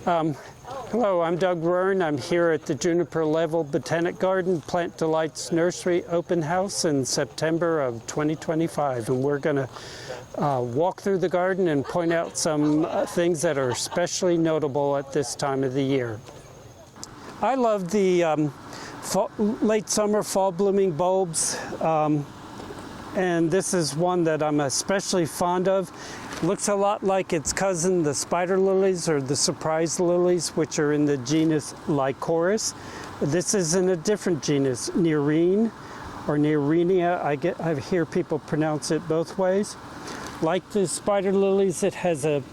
Hello, I'm Doug Ruhren. I'm here at the Juniper Level Botanic Garden, Plant Delights Nursery open house in September of 2025. And we're going to walk through the garden and point out some things that are especially notable at this time of the year. I love the late summer, fall blooming bulbs. And this is one that I'm especially fond of. Looks a lot like its cousin, the spider lilies or the surprise lilies, which are in the genus Liatris. This is in a different genus, Nerine or Nerinia. I hear people pronounce it both ways. Like the spider lilies, it has a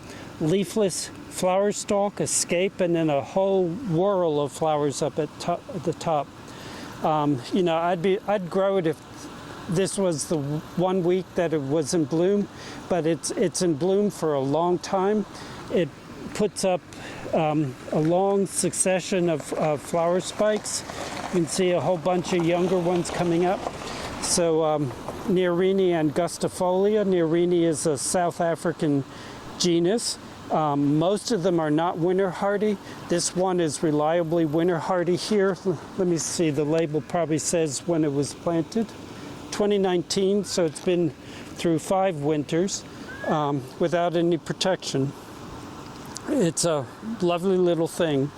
leafless flower stalk, a scape, and then a whole whirl of flowers up at the top. You know, I'd grow it if this was the 1 week that it was in bloom, but it's in bloom for a long time. It puts up a long succession of flower spikes. You can see a whole bunch of younger ones coming up. So Nerine angustifolia. Nerine is a South African genus. Most of them are not winter hardy. This one is reliably winter hardy here. Let me see, the label probably says when it was planted. 2019, so it's been through 5 winters without any protection. It's a lovely little thing.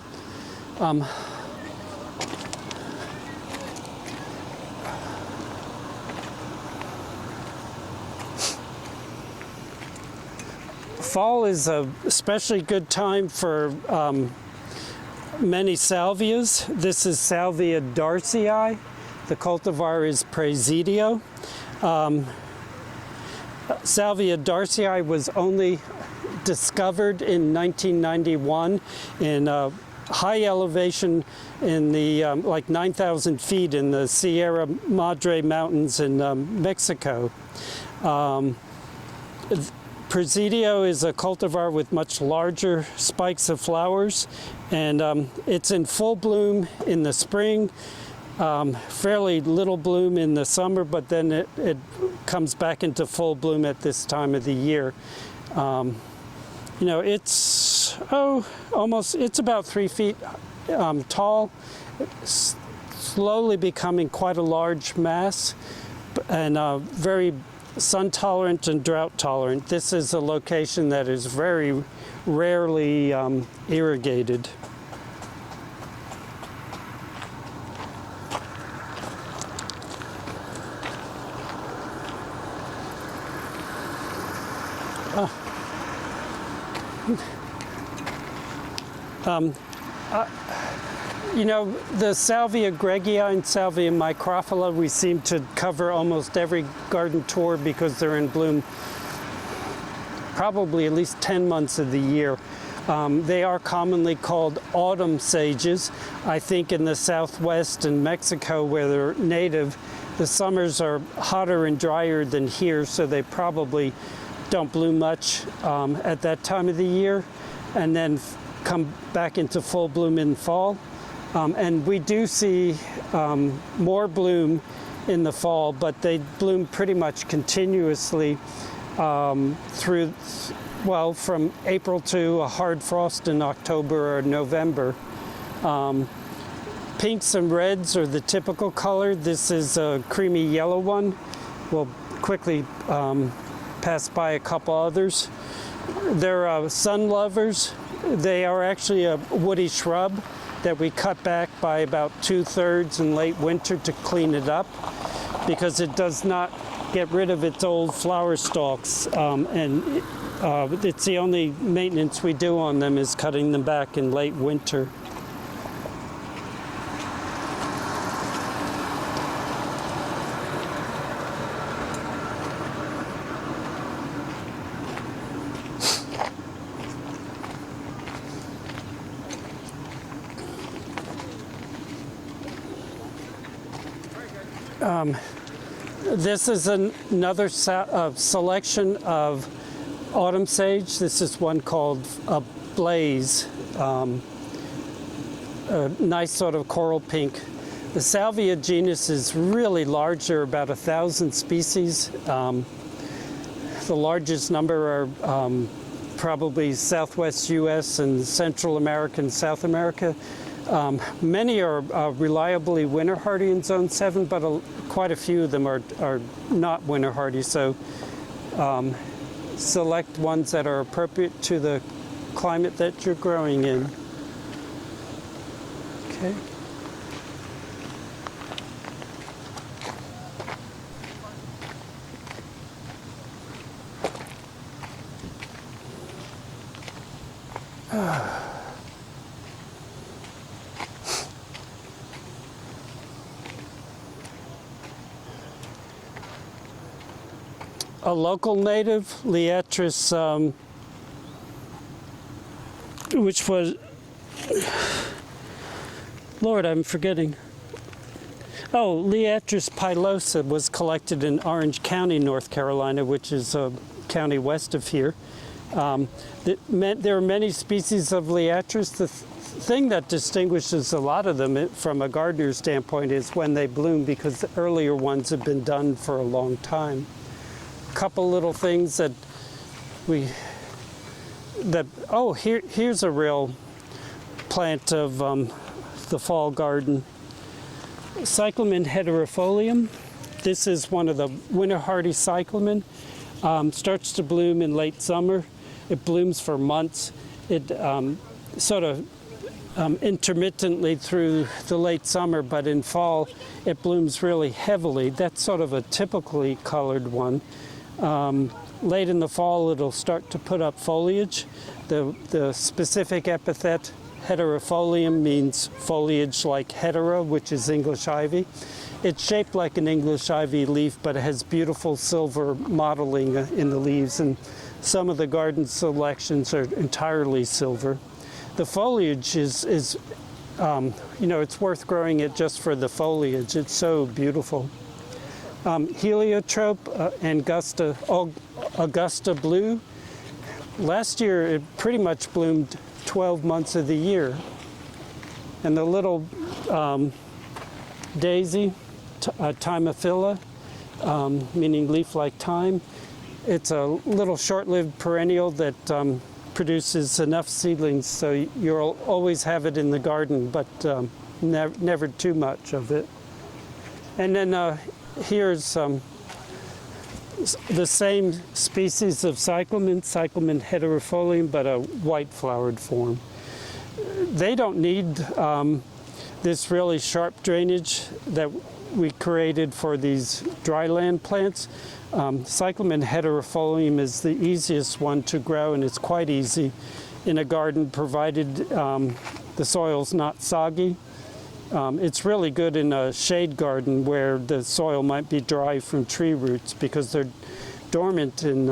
Fall is a especially good time for many salvias. This is Salvia Darcii. The cultivar is Presidio. Salvia Darcii was only discovered in 1991 in high elevation in the like 9,000 feet in the Sierra Madre Mountains in Mexico. Presidio is a cultivar with much larger spikes of flowers, and it's in full bloom in the spring. Fairly little bloom in the summer, but then it comes back into full bloom at this time of the year. You know, it's about 3 feet tall, slowly becoming quite a large mass, and very sun tolerant and drought tolerant. This is a location that is very rarely irrigated. You know, the Salvia greggii and Salvia microphylla, we seem to cover almost every garden tour because they're in bloom probably at least 10 months of the year. They are commonly called autumn sages. I think in the Southwest and Mexico, where they're native, the summers are hotter and drier than here, so they probably don't bloom much at that time of the year, and then come back into full bloom in fall. And we do see more bloom in the fall, but they bloom pretty much continuously through, well, from April to a hard frost in October or November. Pinks and reds are the typical color. This is a creamy yellow one. We'll quickly pass by a couple others. They're sun lovers. They are actually a woody shrub that we cut back by about 2/3 in late winter to clean it up, because it does not get rid of its old flower stalks, and it's the only maintenance we do on them is cutting them back in late winter. This is another selection of autumn sage. This is one called Blaze, a nice sort of coral pink. The Salvia genus is really large. There are about 1,000 species. The largest number are probably Southwest U.S. and Central America and South America. Many are reliably winter hardy in Zone 7, but quite a few of them are not winter hardy. So select ones that are appropriate to the climate that you're growing in. Okay. A local native, Liatris, which was, Lord, I'm forgetting. Oh, Liatris pilosa was collected in Orange County, North Carolina, which is a county west of here. There are many species of Liatris. The thing that distinguishes a lot of them from a gardener's standpoint is when they bloom, because the earlier ones have been done for a long time. Couple little things that here's a real plant of the fall garden. Cyclamen Heterol. This is one of the winter hardy cyclamen. Starts to bloom in late summer. It blooms for months. It sort of intermittently through the late summer, but in fall it blooms really heavily. That's sort of a typically colored one. Late in the fall, it'll start to put up foliage. The specific epithet, hederifolium, means foliage like hetera, which is English ivy. It's shaped like an English ivy leaf, but it has beautiful silver mottling in the leaves, and some of the garden selections are entirely silver. The foliage is it's worth growing it just for the foliage. It's so beautiful. Heliotrope, Augusta blue. Last year it pretty much bloomed 12 months of the year. And the little daisy, Thymophylla, meaning leaf like thyme. It's a little short-lived perennial that produces enough seedlings so you'll always have it in the garden, but never too much of it. And then here's the same species of Cyclamen Heterol, but a white-flowered form. They don't need this really sharp drainage that we created for these dryland plants. Cyclamen Heterol is the easiest one to grow, and it's quite easy in a garden, provided the soil's not soggy. It's really good in a shade garden where the soil might be dry from tree roots, because they're dormant in,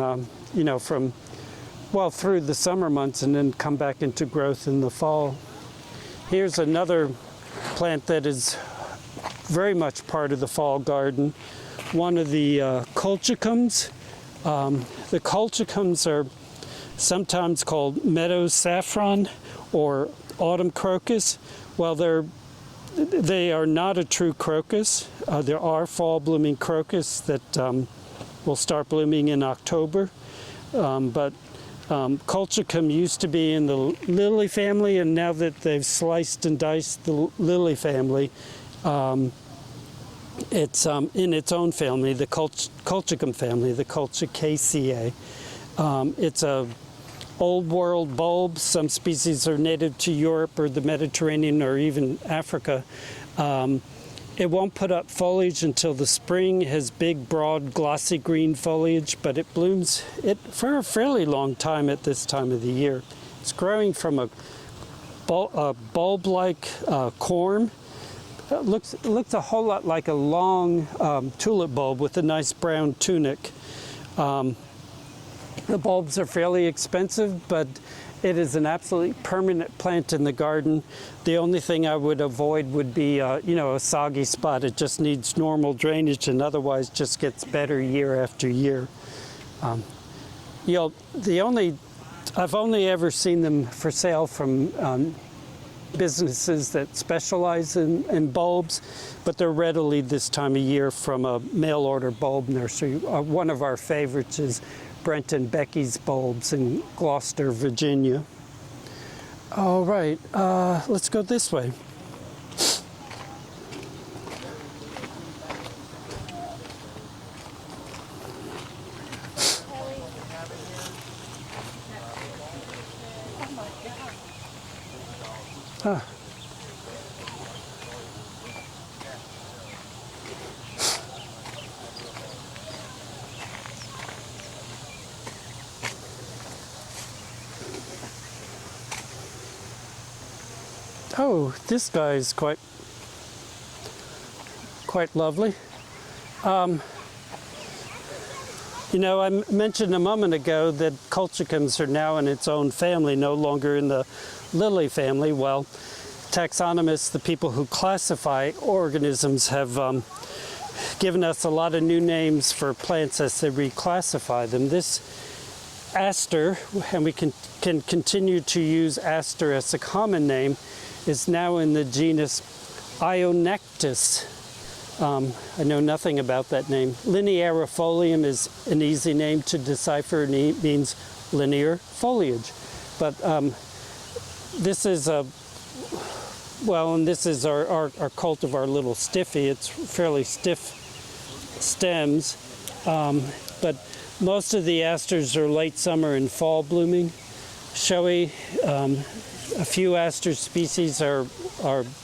through the summer months and then come back into growth in the fall. Here's another plant that is very much part of the fall garden, one of the colchicums. The colchicums are sometimes called meadow saffron or autumn crocus. Well, they are not a true crocus. There are fall blooming crocus that will start blooming in October, but colchicum used to be in the lily family, and now that they've sliced and diced the lily family, it's in its own family, the colchicum family, the Colchicaceae. It's a old world bulb. Some species are native to Europe or the Mediterranean or even Africa. It won't put up foliage until the spring. It has big, broad, glossy green foliage, but it blooms for a fairly long time at this time of the year. It's growing from a bulb-like corm. It looks a whole lot like a long tulip bulb with a nice brown tunic. The bulbs are fairly expensive, but it is an absolutely permanent plant in the garden. The only thing I would avoid would be, a soggy spot. It just needs normal drainage, and otherwise just gets better year after year. I've only ever seen them for sale from businesses that specialize in bulbs, but they're readily this time of year from a mail order bulb nursery. One of our favorites is Brent and Becky's bulbs in Gloucester, Virginia. All right, let's go this way. Ah. Oh, this guy is quite lovely. You know, I mentioned a moment ago that colchicums are now in its own family, no longer in the lily family. Well, taxonomists, the people who classify organisms, have given us a lot of new names for plants as they reclassify them. This aster, and we can continue to use aster as a common name, is now in the genus Ionectis. I know nothing about that name. Linearifolium is an easy name to decipher, and it means linear foliage. But this is a, well, and this is our cult of our Little Stiffy. It's fairly stiff stems, but most of the asters are late summer and fall blooming. Showy, a few aster species are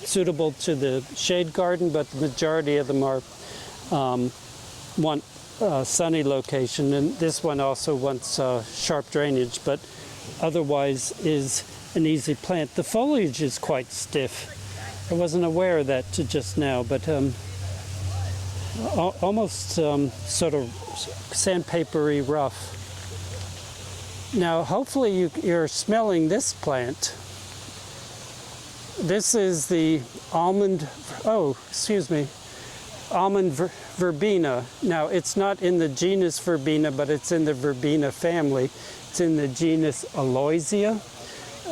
suitable to the shade garden, but the majority of them are want sunny location, and this one also wants sharp drainage, but otherwise is an easy plant. The foliage is quite stiff. I wasn't aware of that till just now, but almost sort of sandpapery rough. Now, hopefully you're smelling this plant. This is the almond verbena. Now, it's not in the genus Verbena, but it's in the verbena family. It's in the genus Aloysia.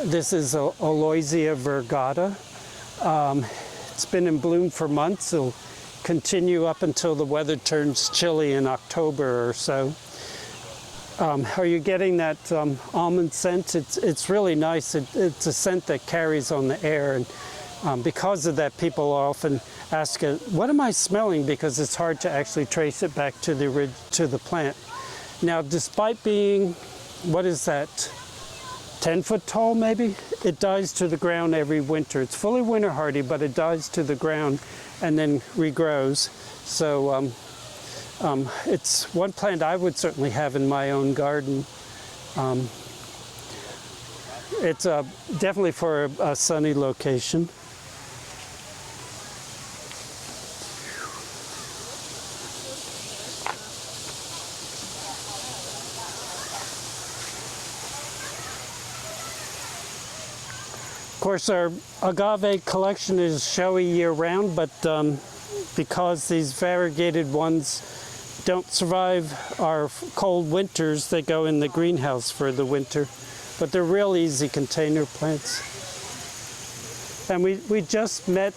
This is Aloysia virgata. It's been in bloom for months. It'll continue up until the weather turns chilly in October or so. Are you getting that almond scent? It's really nice. It's a scent that carries on the air, and because of that, people often ask, "What am I smelling?" Because it's hard to actually trace it back to the plant. Now, despite being, what is that, 10 foot tall maybe, it dies to the ground every winter. It's fully winter hardy, but it dies to the ground and then regrows. So it's one plant I would certainly have in my own garden. It's definitely for a sunny location. Of course, our agave collection is showy year-round, but because these variegated ones don't survive our cold winters, they go in the greenhouse for the winter. But they're real easy container plants. And we just met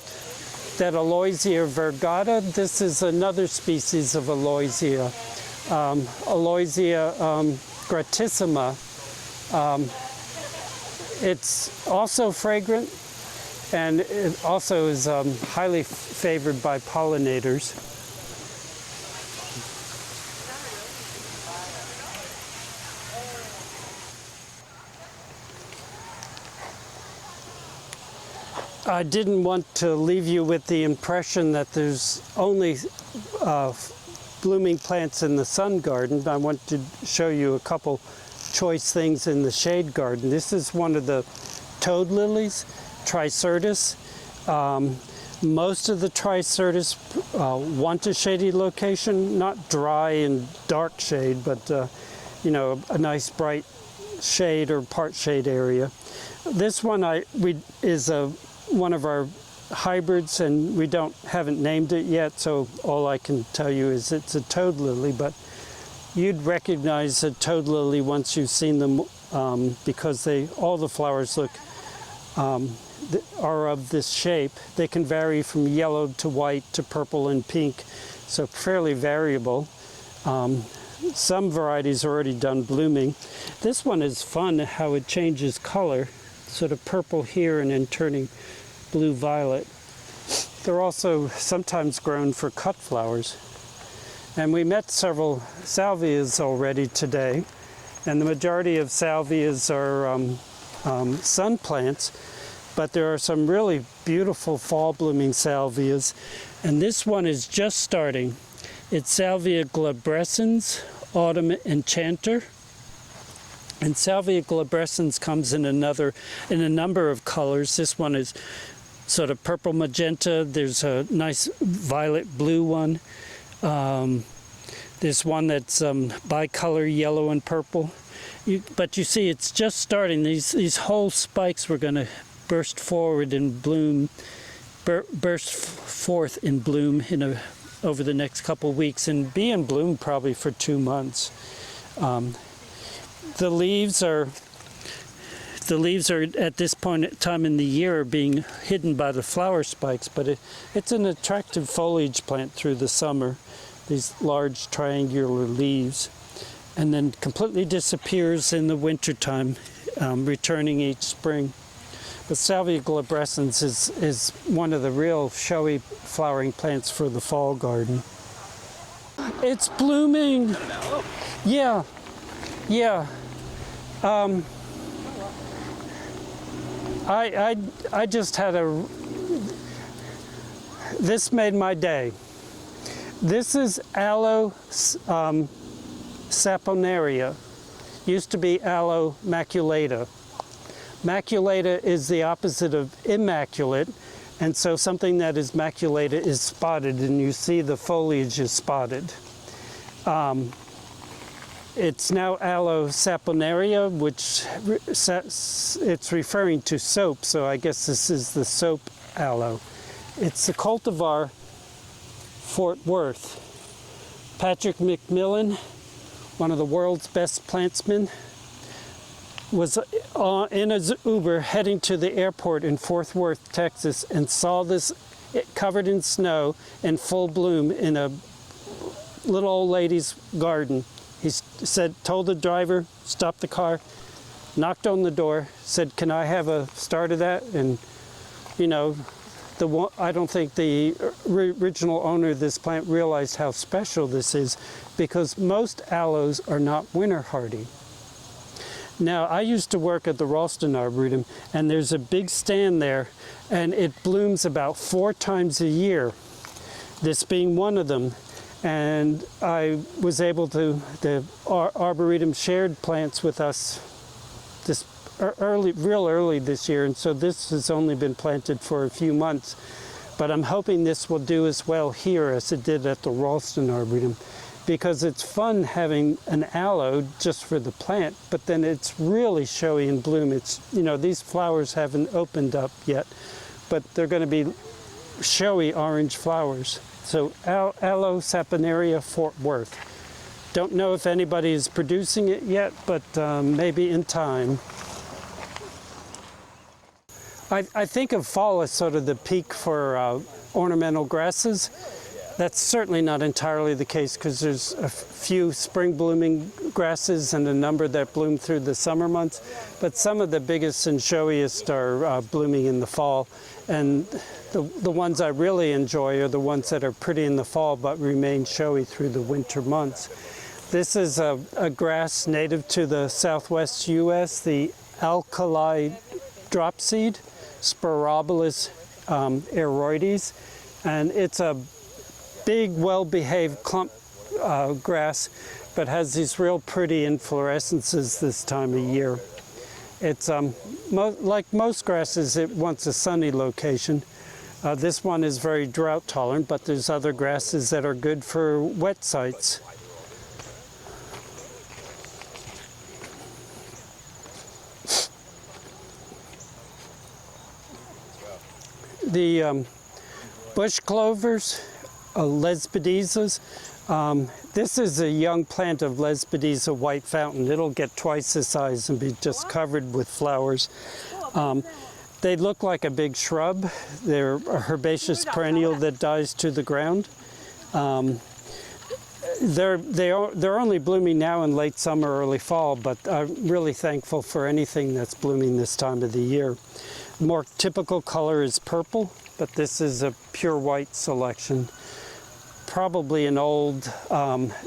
that Aloysia virgata. This is another species of Aloysia, Aloysia gratissima. It's also fragrant, and it also is highly favored by pollinators. I didn't want to leave you with the impression that there's only blooming plants in the sun garden. I want to show you a couple choice things in the shade garden. This is one of the toad lilies, Tricertus. Most of the Tricertus want a shady location, not dry and dark shade, but you know, a nice bright shade or part shade area. This one is one of our hybrids, and we haven't named it yet, so all I can tell you is it's a toad lily, but you'd recognize a toad lily once you've seen them because all the flowers are of this shape. They can vary from yellow to white to purple and pink, so fairly variable. some varieties are already done blooming. This one is fun how it changes color, sort of purple here and then turning blue-violet. They're also sometimes grown for cut flowers. And we met several salvias already today, and the majority of salvias are sun plants, but there are some really beautiful fall blooming salvias, and this one is just starting. It's Salvia glabrescens, Autumn Enchanter. And Salvia glabrescens comes in a number of colors. This one is sort of purple magenta. There's a nice violet blue one. There's one that's bicolor yellow and purple. But you see, it's just starting. These whole spikes were going to burst forward and bloom, burst forth in bloom over the next couple weeks, and be in bloom probably for 2 months. The leaves are at this point in time in the year being hidden by the flower spikes, but it's an attractive foliage plant through the summer. These large triangular leaves, and then completely disappears in the wintertime, returning each spring. But Salvia glabrescens is one of the real showy flowering plants for the fall garden. It's blooming. Yeah. I just had this made my day. This is Aloe Saponaria. Used to be Aloe maculata. Maculata is the opposite of immaculate, and so something that is maculata is spotted, and you see the foliage is spotted. It's now Aloe Saponaria, which it's referring to soap, so I guess this is the soap aloe. It's the cultivar Fort Worth. Patrick McMillan, one of the world's best plantsmen, was in his Uber heading to the airport in Fort Worth, Texas, and saw this covered in snow and full bloom in a little old lady's garden. He told the driver, stop the car, knocked on the door, said, "Can I have a start of that?" And you know, I don't think the original owner of this plant realized how special this is, because most aloes are not winter hardy. Now, I used to work at the Ralston Arboretum, and there's a big stand there, and it blooms about 4 times a year, this being one of them. And I was able to, the Arboretum shared plants with us this real early this year, and so this has only been planted for a few months. But I'm hoping this will do as well here as it did at the Ralston Arboretum, because it's fun having an aloe just for the plant, but then it's really showy in bloom. It's, you know, these flowers haven't opened up yet, but they're going to be showy orange flowers. So Aloe Saponaria Fort Worth. Don't know if anybody is producing it yet, but maybe in time. I think of fall as sort of the peak for ornamental grasses. That's certainly not entirely the case, because there's a few spring blooming grasses and a number that bloom through the summer months. But some of the biggest and showiest are blooming in the fall. And the ones I really enjoy are the ones that are pretty in the fall but remain showy through the winter months. This is a grass native to the southwest U.S., the alkali dropseed, Spirobolus aeroides. And it's a big, well-behaved clump grass, but has these real pretty inflorescences this time of year. It's like most grasses, it wants a sunny location. This one is very drought tolerant, but there's other grasses that are good for wet sites. The bush clovers, Lespedizas. This is a young plant of Lespediza white fountain. It'll get twice the size and be just covered with flowers. They look like a big shrub. They're a herbaceous perennial that dies to the ground. they're only blooming now in late summer, early fall, but I'm really thankful for anything that's blooming this time of the year. The more typical color is purple, but this is a pure white selection. Probably an old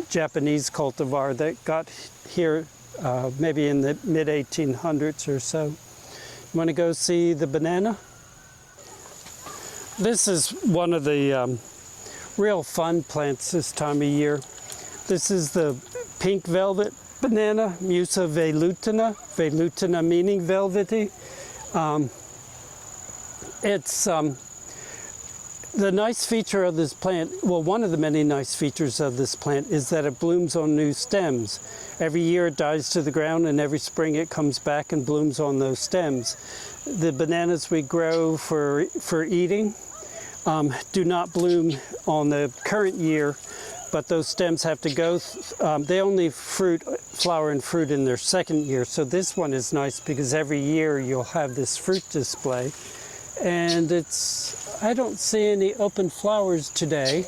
Japanese cultivar that got here maybe in the mid-1800s or so. You want to go see the banana? This is one of the real fun plants this time of year. This is the pink velvet banana, Musa velutina, velutina meaning velvety. It's the nice feature of this plant, well, one of the many nice features of this plant is that it blooms on new stems. Every year it dies to the ground, and every spring it comes back and blooms on those stems. The bananas we grow for eating do not bloom on the current year, but those stems have to go, they only flower and fruit in their second year. So this one is nice because every year you'll have this fruit display. And I don't see any open flowers today.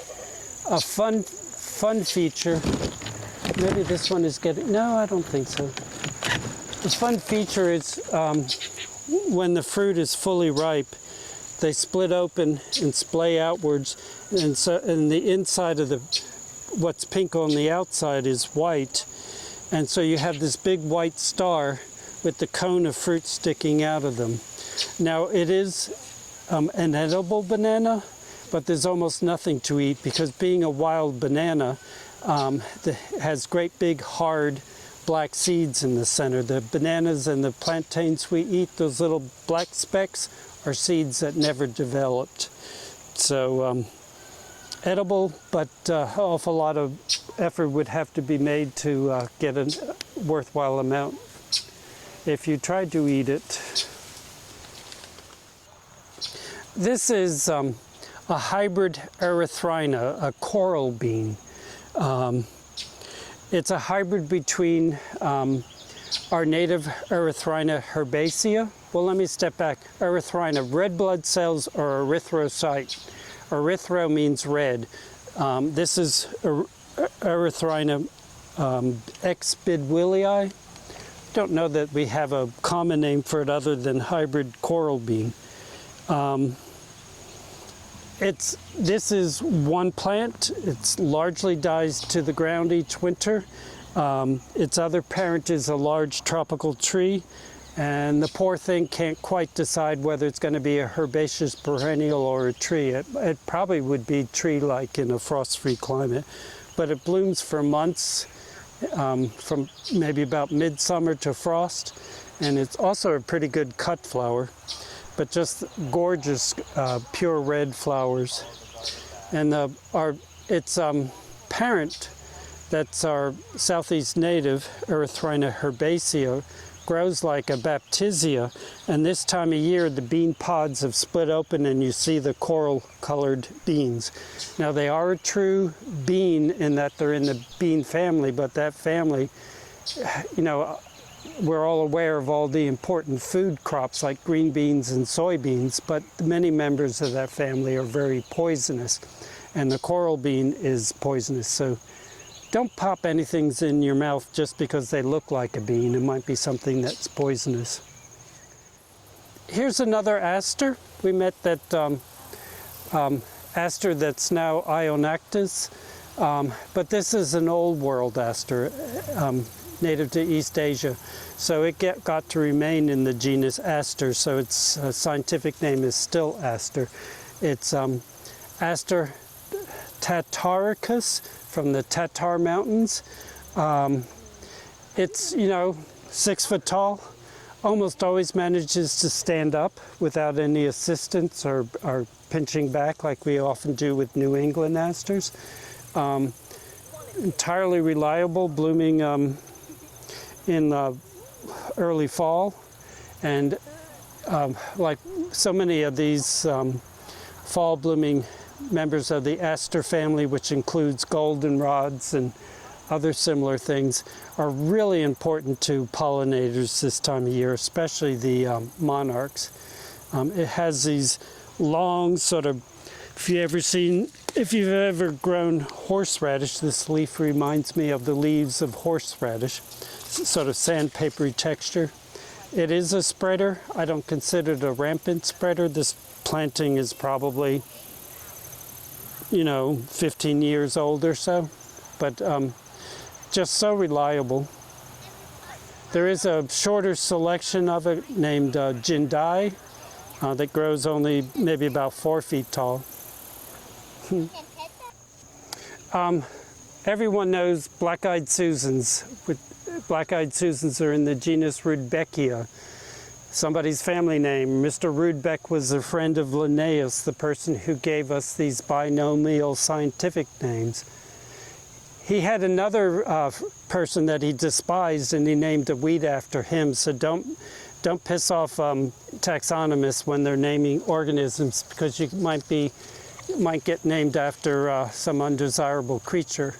A fun feature, maybe this one is getting, no, I don't think so. The fun feature is when the fruit is fully ripe, they split open and splay outwards, and the inside of what's pink on the outside is white, and so you have this big white star with the cone of fruit sticking out of them. Now it is an edible banana, but there's almost nothing to eat because being a wild banana has great big hard black seeds in the center. The bananas and the plantains we eat, those little black specks, are seeds that never developed. So edible, but an awful lot of effort would have to be made to get a worthwhile amount if you tried to eat it. This is a hybrid erythrina, a coral bean. It's a hybrid between our native Erythrina herbaceae. Well, let me step back. Erythrina, red blood cells are erythrocyte. Erythro means red. This is Erythrina ex bidwillii. Don't know that we have a common name for it other than hybrid coral bean. This is one plant. It's largely dies to the ground each winter. Its other parent is a large tropical tree, and the poor thing can't quite decide whether it's going to be a herbaceous perennial or a tree. It probably would be tree-like in a frost-free climate, but it blooms for months, from maybe about midsummer to frost, and it's also a pretty good cut flower, but just gorgeous pure red flowers. And its parent, that's our southeast native, Erythrina herbaceae, grows like a baptisia, and this time of year the bean pods have split open and you see the coral colored beans. Now they are a true bean in that they're in the bean family, but that family, you know, we're all aware of all the important food crops like green beans and soybeans, but many members of that family are very poisonous, and the coral bean is poisonous. So don't pop anything in your mouth just because they look like a bean. It might be something that's poisonous. Here's another aster. We met that aster that's now Ionactus, but this is an old world aster, native to East Asia. So it got to remain in the genus Aster, so its scientific name is still Aster. It's Aster tataricus from the Tatar Mountains. It's, 6 foot tall, almost always manages to stand up without any assistance or pinching back like we often do with New England asters. Entirely reliable, blooming in early fall, and like so many of these fall blooming members of the aster family, which includes goldenrods and other similar things, are really important to pollinators this time of year, especially the monarchs. It has these long sort of If you've ever grown horseradish, this leaf reminds me of the leaves of horseradish, sort of sandpapery texture. It is a spreader. I don't consider it a rampant spreader. This planting is probably, 15 years old or so, but just so reliable. There is a shorter selection of it named Jindai that grows only maybe about 4 feet tall. Everyone knows black-eyed Susans. Black-eyed Susans are in the genus Rudbeckia, somebody's family name. Mr. Rudbeck was a friend of Linnaeus, the person who gave us these binomial scientific names. He had another person that he despised, and he named a weed after him. So don't piss off taxonomists when they're naming organisms, because you might get named after some undesirable creature.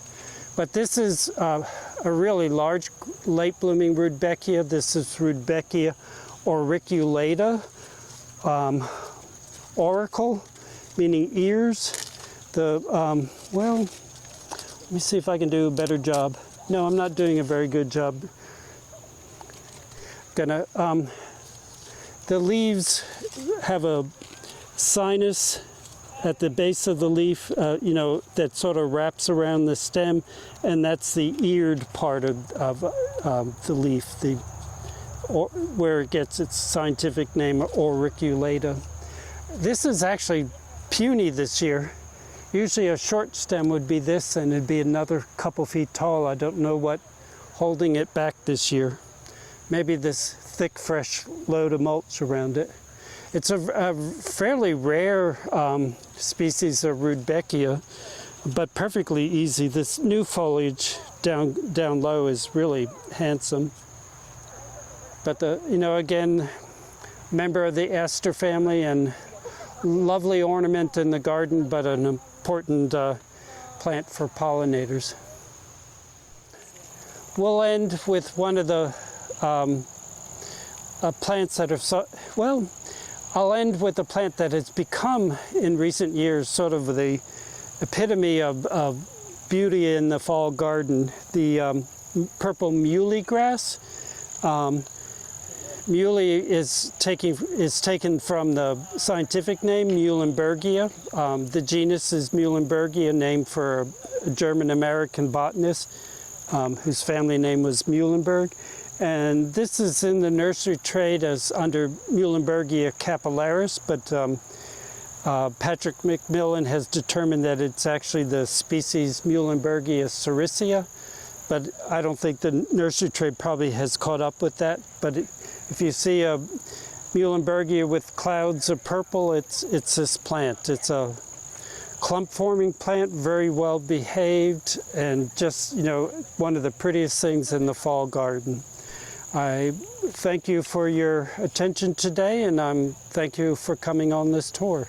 But this is a really large, late-blooming Rudbeckia. This is Rudbeckia auriculata, auricle, meaning ears. Let me see if I can do a better job. No, I'm not doing a very good job. The leaves have a sinus at the base of the leaf, that sort of wraps around the stem, and that's the eared part of the leaf, where it gets its scientific name, auriculata. This is actually puny this year. Usually a short stem would be this, and it'd be another couple feet tall. I don't know what holding it back this year. Maybe this thick, fresh load of mulch around it. It's a fairly rare species of Rudbeckia, but perfectly easy. This new foliage down low is really handsome. But again, member of the aster family and lovely ornament in the garden, but an important plant for pollinators. We'll end with one of the plants that are I'll end with a plant that has become, in recent years, sort of the epitome of beauty in the fall garden, the purple muhly grass. Muhly is taken from the scientific name Muen Bgia. The genus is Muen Bgia, named for a German-American botanist whose family name was Muhlenberg. And this is in the nursery trade as under Muen Bgia capillaris, but Patrick McMillan has determined that it's actually the species Muen Bgia sericea, but I don't think the nursery trade probably has caught up with that. But if you see a Muen Bgia with clouds of purple, it's this plant. It's a clump-forming plant, very well behaved, and just, one of the prettiest things in the fall garden. I thank you for your attention today, and thank you for coming on this tour.